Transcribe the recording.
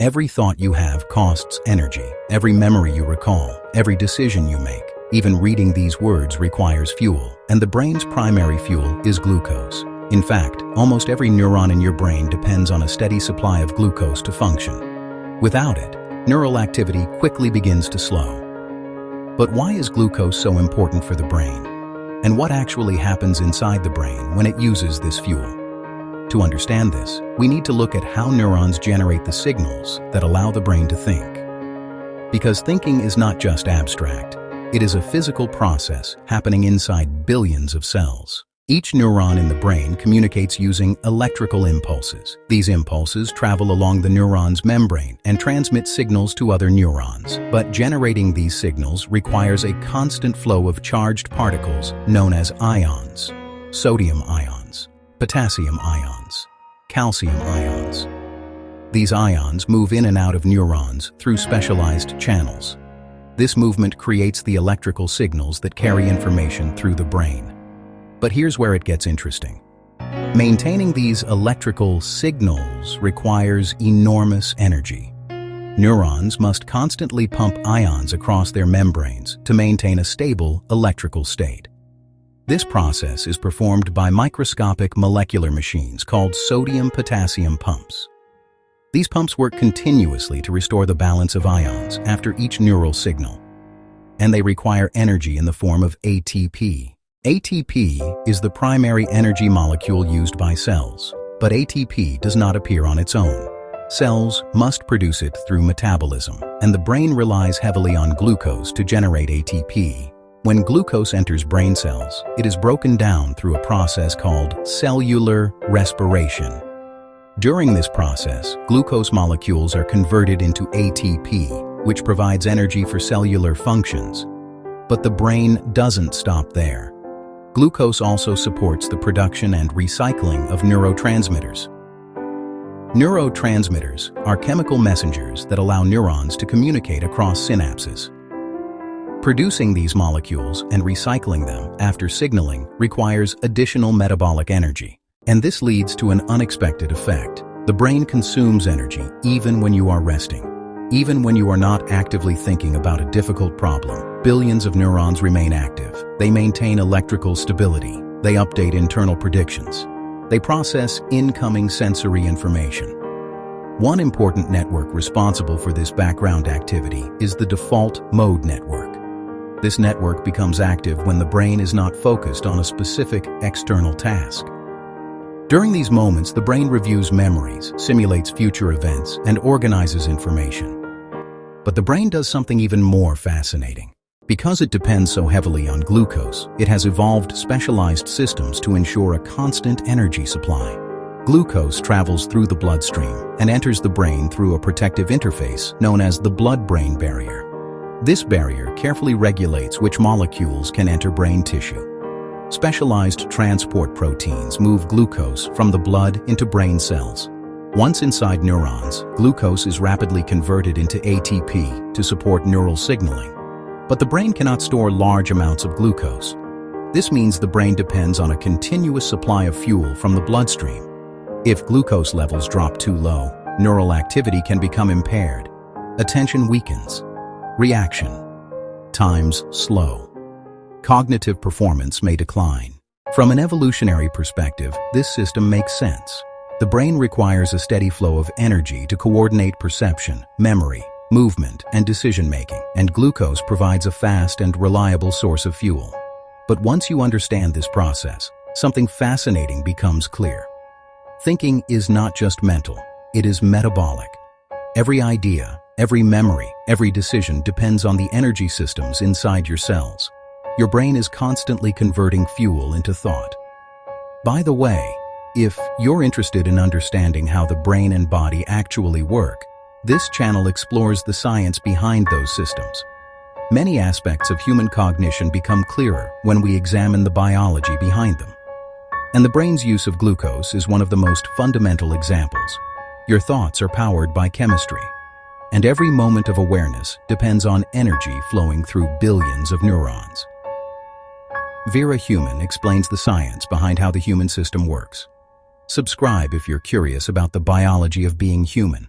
Every thought you have costs energy. Every memory you recall, every decision you make, even reading these words requires fuel, and the brain's primary fuel is glucose. In fact, almost every neuron in your brain depends on a steady supply of glucose to function. Without it, neural activity quickly begins to slow. But why is glucose so important for the brain? And what actually happens inside the brain when it uses this fuel? To understand this, we need to look at how neurons generate the signals that allow the brain to think. Because thinking is not just abstract, it is a physical process happening inside billions of cells. Each neuron in the brain communicates using electrical impulses. These impulses travel along the neuron's membrane and transmit signals to other neurons. But generating these signals requires a constant flow of charged particles known as ions. Sodium ions, potassium ions, calcium ions. These ions move in and out of neurons through specialized channels. This movement creates the electrical signals that carry information through the brain. But here's where it gets interesting. Maintaining these electrical signals requires enormous energy. Neurons must constantly pump ions across their membranes to maintain a stable electrical state. This process is performed by microscopic molecular machines called sodium-potassium pumps. These pumps work continuously to restore the balance of ions after each neural signal, and they require energy in the form of ATP. ATP is the primary energy molecule used by cells, but ATP does not appear on its own. Cells must produce it through metabolism, and the brain relies heavily on glucose to generate ATP. When glucose enters brain cells, it is broken down through a process called cellular respiration. During this process, glucose molecules are converted into ATP, which provides energy for cellular functions. But the brain doesn't stop there. Glucose also supports the production and recycling of neurotransmitters. Neurotransmitters are chemical messengers that allow neurons to communicate across synapses. Producing these molecules and recycling them after signaling requires additional metabolic energy. And this leads to an unexpected effect. The brain consumes energy even when you are resting. Even when you are not actively thinking about a difficult problem, billions of neurons remain active. They maintain electrical stability. They update internal predictions. They process incoming sensory information. One important network responsible for this background activity is the default mode network. This network becomes active when the brain is not focused on a specific external task. During these moments, the brain reviews memories, simulates future events, and organizes information. But the brain does something even more fascinating. Because it depends so heavily on glucose, it has evolved specialized systems to ensure a constant energy supply. Glucose travels through the bloodstream and enters the brain through a protective interface known as the blood-brain barrier. This barrier carefully regulates which molecules can enter brain tissue. Specialized transport proteins move glucose from the blood into brain cells. Once inside neurons, glucose is rapidly converted into ATP to support neural signaling. But the brain cannot store large amounts of glucose. This means the brain depends on a continuous supply of fuel from the bloodstream. If glucose levels drop too low, neural activity can become impaired. Attention weakens. Reaction times slow. Cognitive performance may decline. From an evolutionary perspective, this system makes sense. The brain requires a steady flow of energy to coordinate perception, memory, movement, and decision-making, and glucose provides a fast and reliable source of fuel. But once you understand this process, something fascinating becomes clear. Thinking is not just mental, it is metabolic. Every idea, every memory, every decision depends on the energy systems inside your cells. Your brain is constantly converting fuel into thought. By the way, if you're interested in understanding how the brain and body actually work, this channel explores the science behind those systems. Many aspects of human cognition become clearer when we examine the biology behind them. And the brain's use of glucose is one of the most fundamental examples. Your thoughts are powered by chemistry, and every moment of awareness depends on energy flowing through billions of neurons. Vera explains the science behind how the human system works. Subscribe if you're curious about the biology of being human.